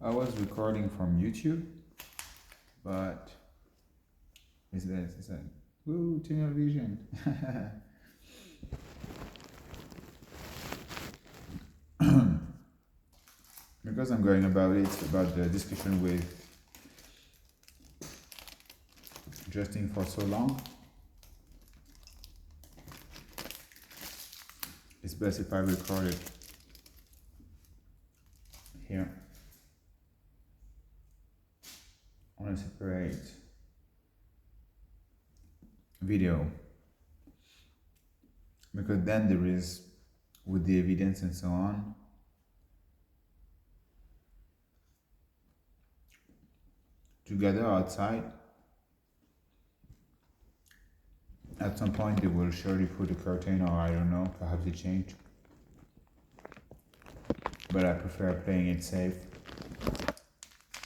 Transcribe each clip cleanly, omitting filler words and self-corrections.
I was recording from YouTube, but it's like, woo, tunnel vision. Because I'm going about the discussion with Justin for so long, it's best if I record it here on a separate video, because then there is, with the evidence and so on, together outside. At some point they will surely put a curtain, or I don't know, perhaps they change. But I prefer playing it safe,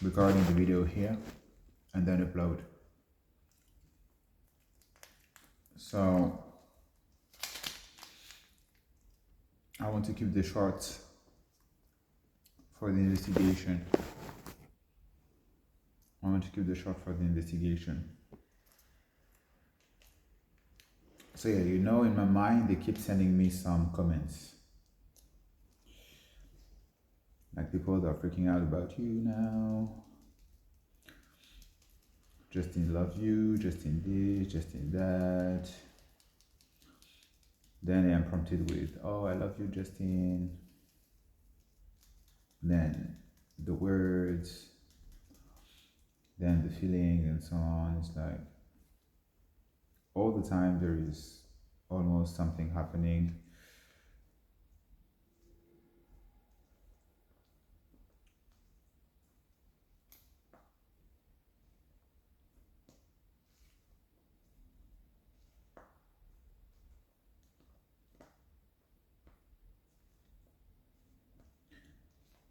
recording the video here, and then upload. So I want to keep the shorts for the investigation. I want to keep the short for the investigation. So yeah, in my mind, they keep sending me some comments. Like people that are freaking out about you now. Justin love you, Justin this, Justin that. Then I am prompted with, oh, I love you, Justin. Then the words, then the feeling, and so on. It's like all the time there is almost something happening.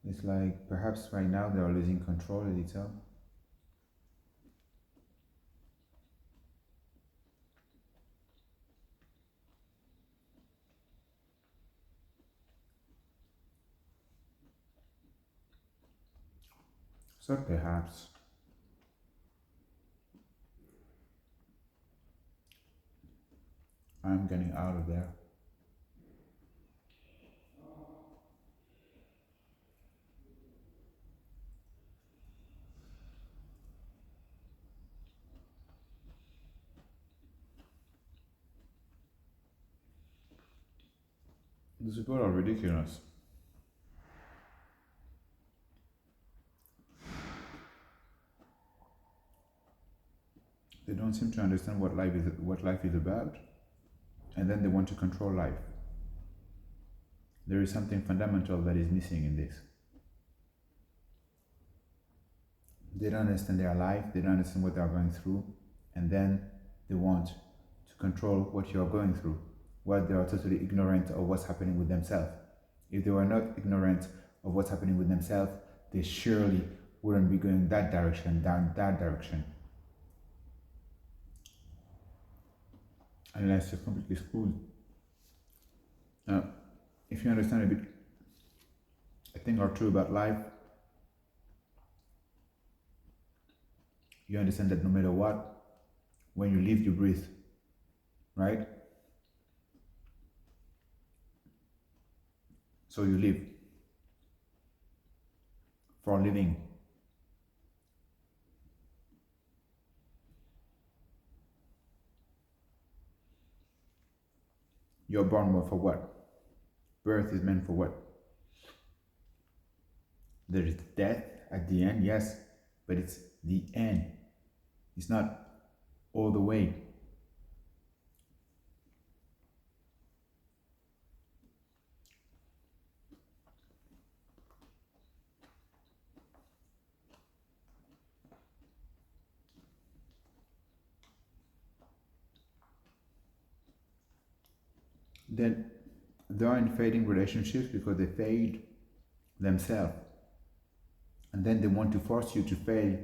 It's like perhaps right now they are losing control a little. So perhaps I'm getting out of there. These people are ridiculous. They don't seem to understand what life is about, and then they want to control life. There is something fundamental that is missing in this. They don't understand their life, they don't understand what they are going through, and then they want to control what you are going through, while they are totally ignorant of what's happening with themselves. If they were not ignorant of what's happening with themselves, they surely wouldn't be going that direction, down that direction. Unless you're completely screwed. Now, if you understand a bit, a thing or two about life, you understand that no matter what, when you live, you breathe, right? So you live for living. You're born for what? Birth is meant for what? There is death at the end, yes, but it's the end. It's not all the way. Then they are in fading relationships because they failed themselves. And then they want to force you to fail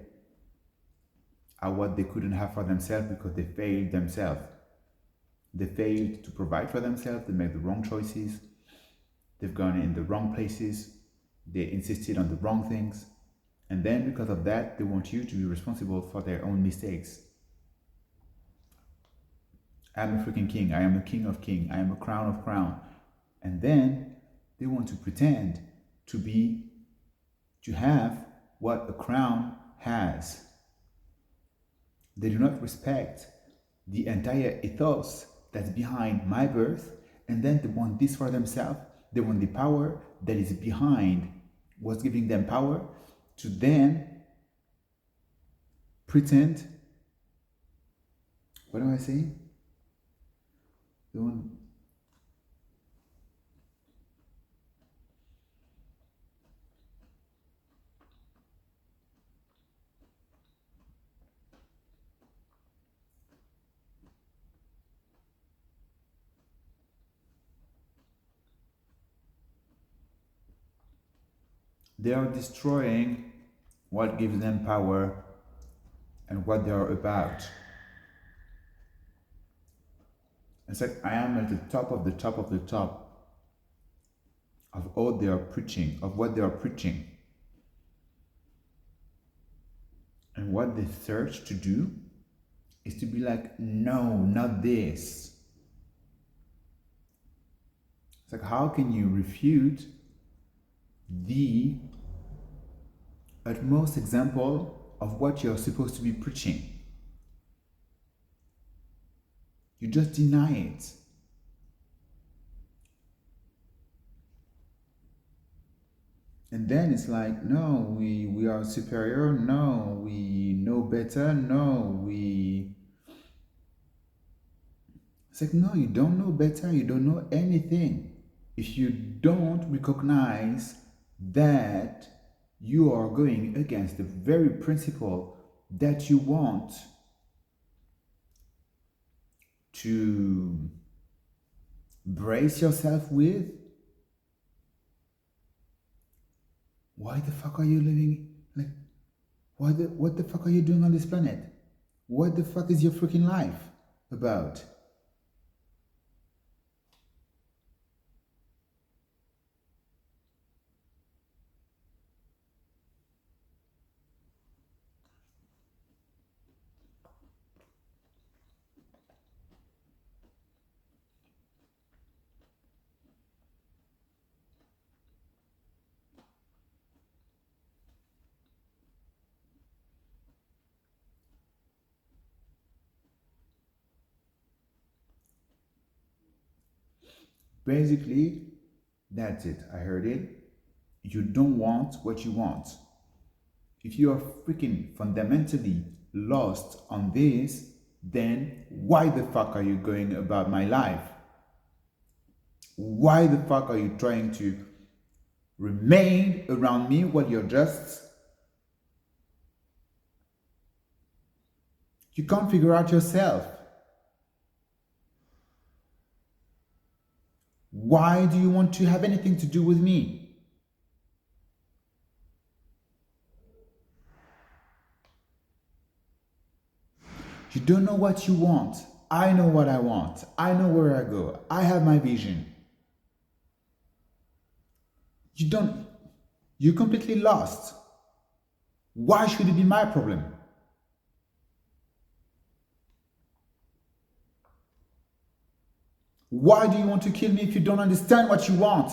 at what they couldn't have for themselves because they failed themselves. They failed to provide for themselves, they made the wrong choices, they've gone in the wrong places, they insisted on the wrong things, And then because of that, they want you to be responsible for their own mistakes. I'm a freaking king. I am a king of king. I am a crown of crown. And then they want to pretend to have what a crown has. They do not respect the entire ethos that's behind my birth, and then they want this for themselves. They want the power that is behind what's giving them power to then pretend. What do I say? They want. They are destroying what gives them power and what they are about. It's like I am at the top of the top of the top of all they are preaching, of what they are preaching. And what they search to do is to be like, no, not this. It's like, how can you refute the utmost example of what you're supposed to be preaching? You just deny it. And then it's like, no, we are superior. No, we know better. No, we. It's like, no, you don't know better. You don't know anything. If you don't recognize that you are going against the very principle that you want to brace yourself with, why the fuck are you living? Like, what the fuck are you doing on this planet? What the fuck is your freaking life about? Basically, that's it. I heard it. You don't want what you want. If you are freaking fundamentally lost on this, then why the fuck are you going about my life? Why the fuck are you trying to remain around me while you're just. You can't figure out yourself. Why do you want to have anything to do with me? You don't know what you want. I know what I want. I know where I go. I have my vision. You're completely lost. Why should it be my problem? Why do you want to kill me if you don't understand what you want?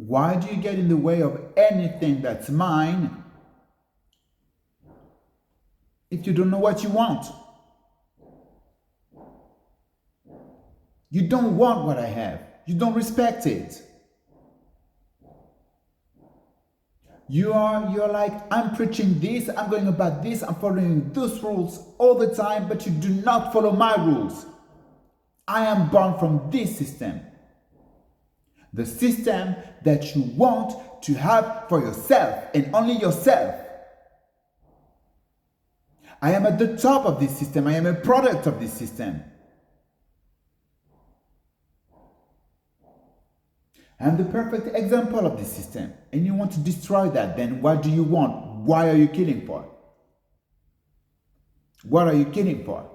Why do you get in the way of anything that's mine if you don't know what you want? You don't want what I have. You don't respect it. You're like, I'm preaching this, I'm going about this, I'm following those rules all the time, but you do not follow my rules. I am born from this system. The system that you want to have for yourself and only yourself. I am at the top of this system. I am a product of this system. I'm the perfect example of this system. And you want to destroy that, then what do you want? Why are you killing for? What are you killing for?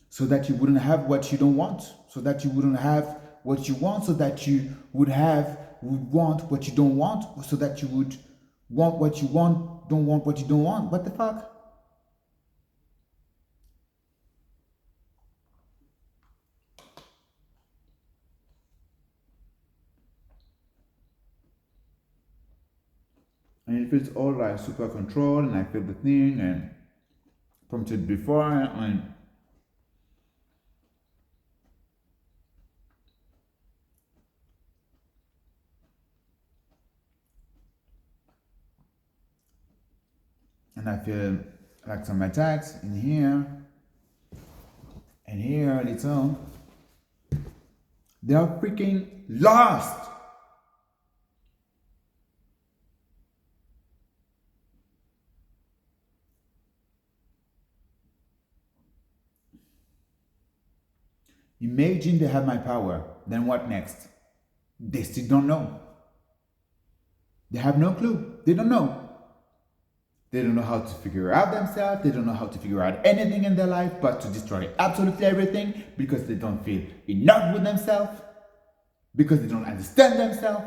So that you wouldn't have what you don't want. So that you wouldn't have what you want. So that you would want what you don't want. So that you would want what you want, don't want what you don't want. What the fuck? And it feels all like super control, and I feel the thing, and prompted before, and I feel like some attacks in here, and here a little. They are freaking lost. Imagine they have my power. Then what next? They still don't know. They have no clue. They don't know. They don't know how to figure out themselves. They don't know how to figure out anything in their life but to destroy absolutely everything because they don't feel enough with themselves, because they don't understand themselves.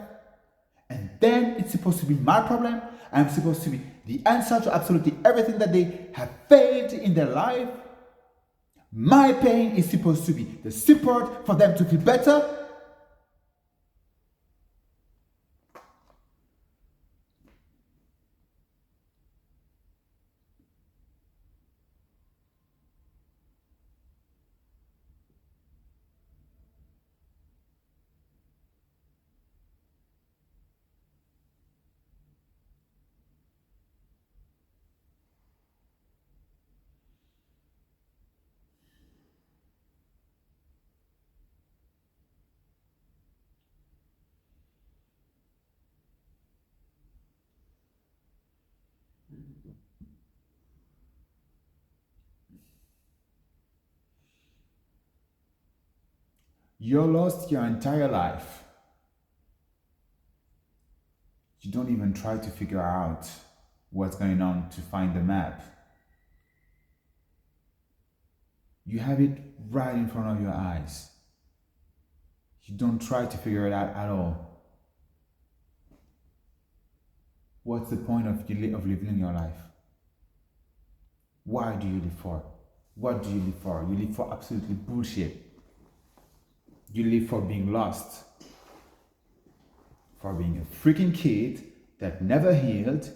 And then it's supposed to be my problem. I'm supposed to be the answer to absolutely everything that they have failed in their life. My pain is supposed to be the support for them to feel better. You're lost your entire life. You don't even try to figure out what's going on to find the map. You have it right in front of your eyes. You don't try to figure it out at all. What's the point of living your life? Why do you live for? What do you live for? You live for absolutely bullshit. You live for being lost. For being a freaking kid that never healed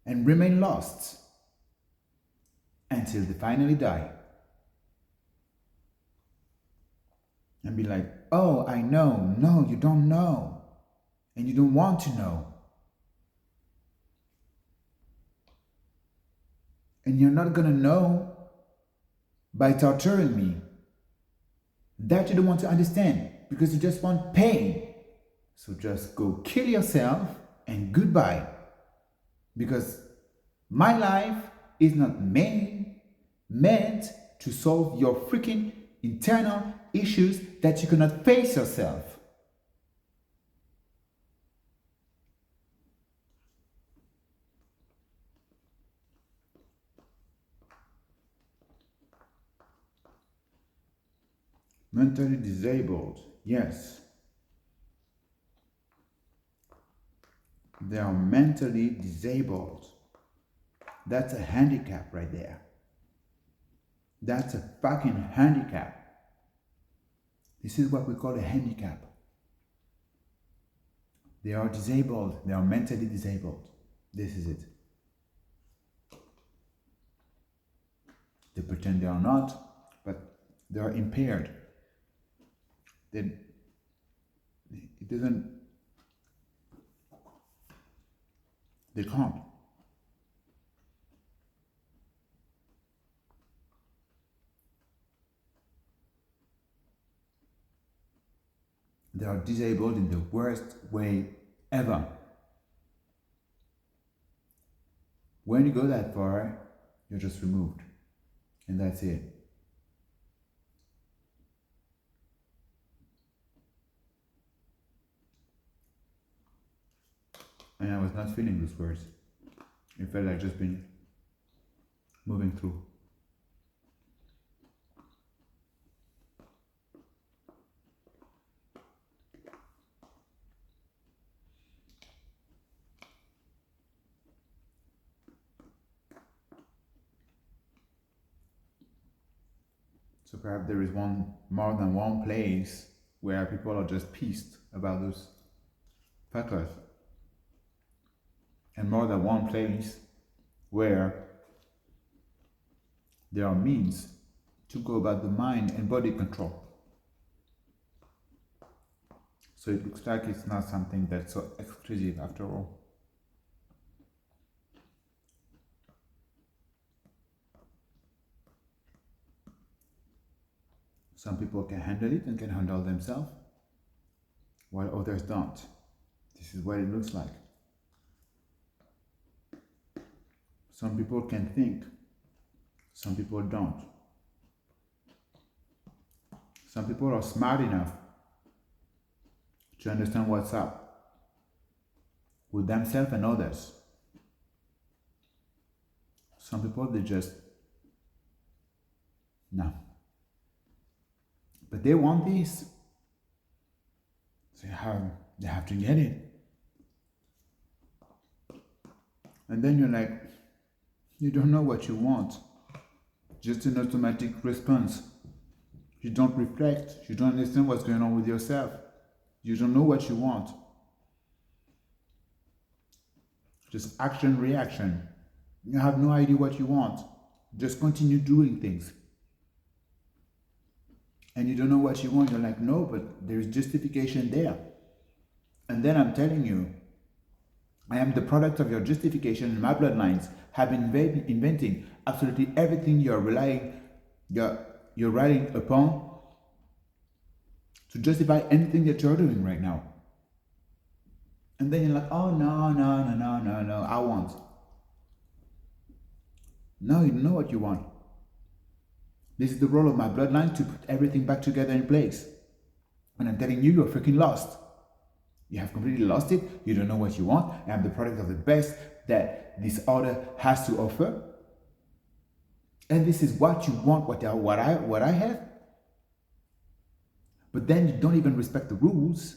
and remain lost until they finally die. And be like, oh, I know. No, you don't know. And you don't want to know. And you're not gonna know by torturing me. That you don't want to understand because you just want pain. So just go kill yourself and goodbye. Because my life is not meant to solve your freaking internal issues that you cannot face yourself. Mentally disabled, yes. They are mentally disabled. That's a handicap right there. That's a fucking handicap. This is what we call a handicap. They are disabled. They are mentally disabled. This is it. They pretend they are not, but they are impaired. It doesn't, they can't. They are disabled in the worst way ever. When you go that far, you're just removed. And that's it. And I was not feeling those words. It felt like just being moving through. So perhaps there is more than one place where people are just pissed about those factors. And more than one place where there are means to go about the mind and body control. So it looks like it's not something that's so exclusive after all. Some people can handle it and can handle themselves, while others don't. This is what it looks like. Some people can think, some people don't. Some people are smart enough to understand what's up with themselves and others. Some people, they just, no. But they want this. So they have to get it. And then you're like, you don't know what you want. Just an automatic response. You don't reflect. You don't understand what's going on with yourself. You don't know what you want. Just action, reaction. You have no idea what you want. Just continue doing things. And you don't know what you want. You're like, no, but there's justification there. And then I'm telling you, I am the product of your justification, and my bloodlines have been inventing absolutely everything you're relying upon to justify anything that you're doing right now. And then you're like, oh, no, I want. No, you don't know what you want. This is the role of my bloodline to put everything back together in place. And I'm telling you, you're freaking lost. You have completely lost it. You don't know what you want. I am the product of the best that this order has to offer. And this is what you want, what I have. But then you don't even respect the rules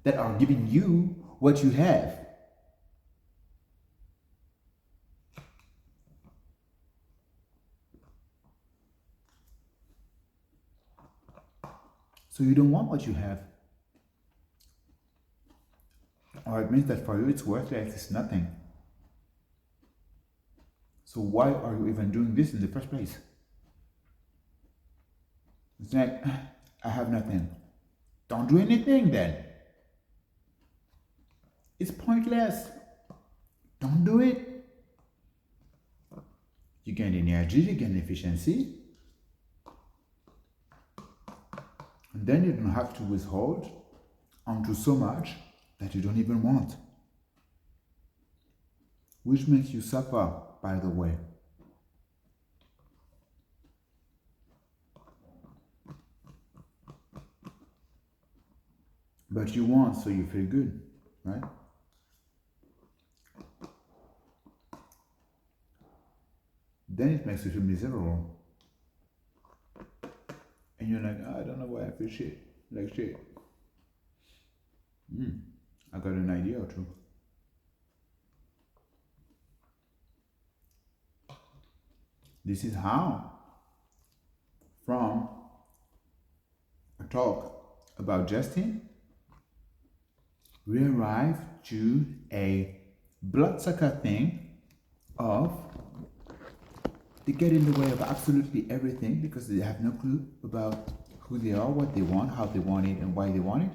that are giving you what you have. So you don't want what you have. Or it means that for you it's worthless, it's nothing. So why are you even doing this in the first place? It's like, I have nothing. Don't do anything then. It's pointless. Don't do it. You gain energy, you gain efficiency. And then you don't have to withhold onto so much that you don't even want. Which makes you suffer, by the way. But you want, so you feel good, right? Then it makes you feel miserable. And you're like, I don't know why I feel shit, like shit. I got an idea or two. This is how, from a talk about Justin, we arrive to a bloodsucker thing of they get in the way of absolutely everything because they have no clue about who they are, what they want, how they want it, and why they want it.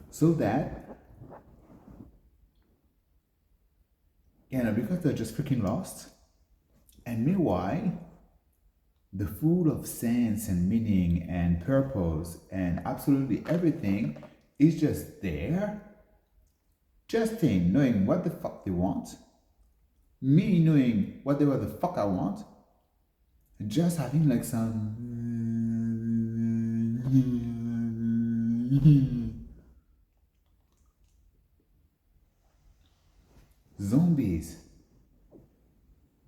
So that, because they're just freaking lost. And meanwhile, the full of sense and meaning and purpose and absolutely everything is just there. Justin knowing what the fuck they want, me knowing what the fuck I want, just having like some zombies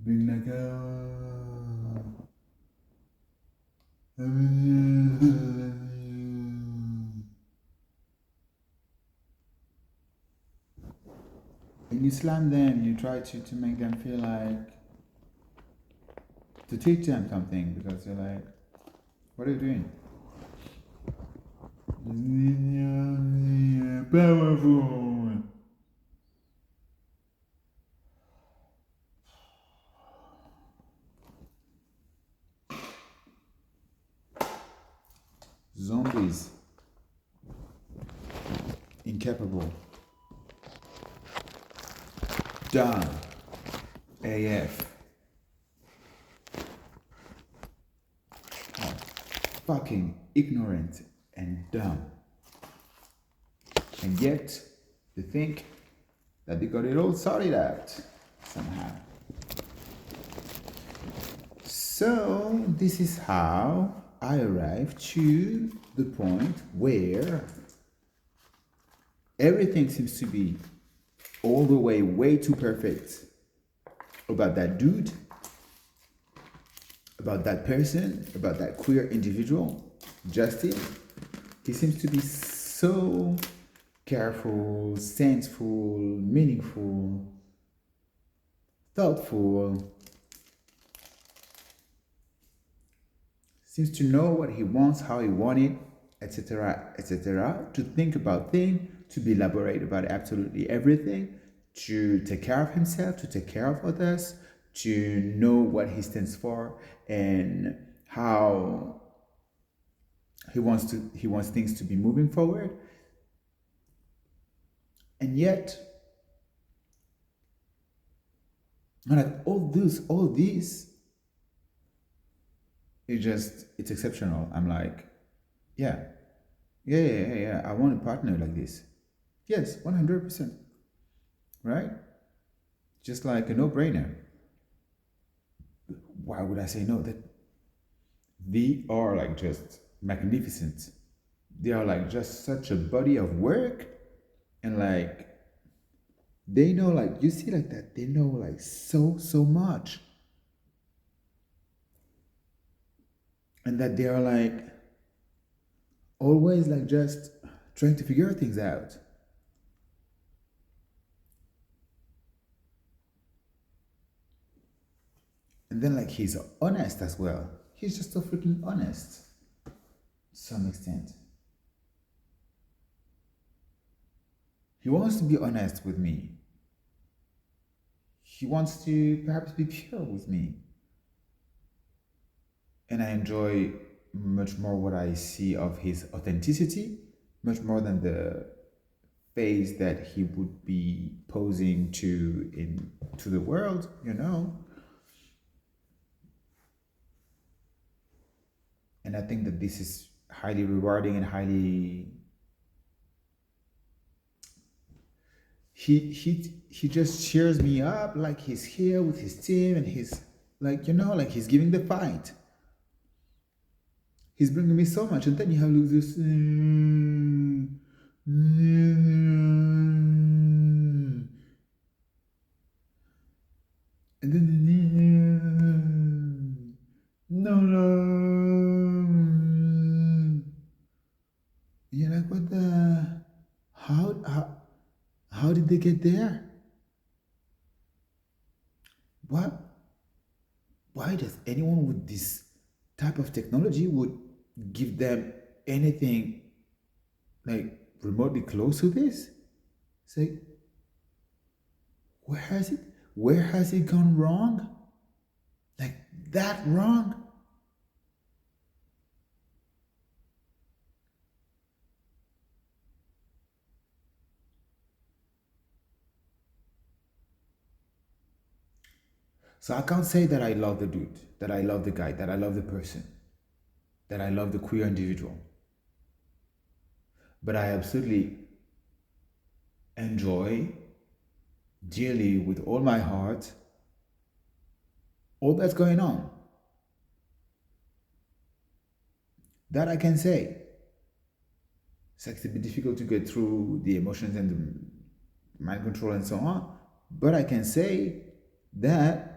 being like and you slam them, you try to make them feel like, to teach them something, because you're like, what are you doing? Powerful. Zombies. Incapable. Dumb. AF. Fucking ignorant and dumb. And yet, they think that they got it all sorted out somehow. So, this is how I arrived to the point where everything seems to be all the way too perfect about that dude, about that person, about that queer individual, Justin. He seems to be so careful, sensible, meaningful, thoughtful. Seems to know what he wants, how he wants it, etc., etc. To think about things, to be elaborate about absolutely everything, to take care of himself, to take care of others, to know what he stands for and how he wants things to be moving forward. And yet, like all these, it's exceptional. I'm like, yeah, I want a partner like this. Yes, 100%. Right? Just like a no-brainer. Why would I say no? That they are like just magnificent. They are like just such a body of work, and like they know, like, you see like that, they know like so much. And that they are like always like just trying to figure things out. And then like he's honest as well. He's just so freaking honest to some extent. He wants to be honest with me. He wants to perhaps be pure with me. And I enjoy much more what I see of his authenticity, much more than the face that he would be posing to the world, you know. And I think that this is highly rewarding and highly he just cheers me up, like he's here with his team and he's like, you know, like he's giving the fight. He's bringing me so much, and then you have this and then no. You're like, what the? How did they get there? What? Why does anyone with this type of technology would give them anything like remotely close to this? It's like, where has it gone wrong? Like that wrong? So I can't say that I love the dude, that I love the guy, that I love the person, that I love the queer individual. But I absolutely enjoy dearly with all my heart all that's going on. That I can say. It's like a bit difficult to get through the emotions and the mind control and so on. But I can say that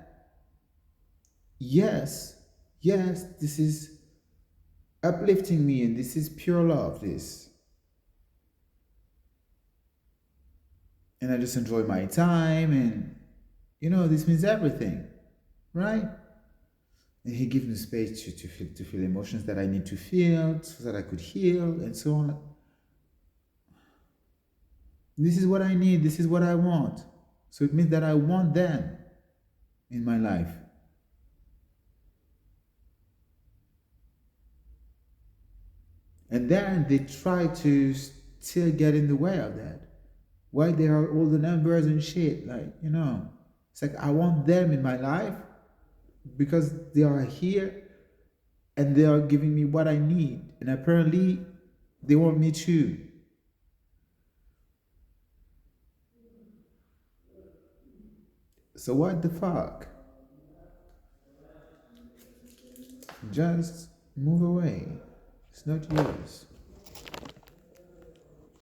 yes, yes, this is uplifting me and this is pure love, this. And I just enjoy my time and this means everything, right? And he gives me space to feel emotions that I need to feel so that I could heal and so on. This is what I need, this is what I want. So it means that I want them in my life. And then they try to still get in the way of that. Why they are all the numbers and shit, it's like I want them in my life because they are here and they are giving me what I need, and apparently they want me too. So what the fuck? Just move away. It's not yours.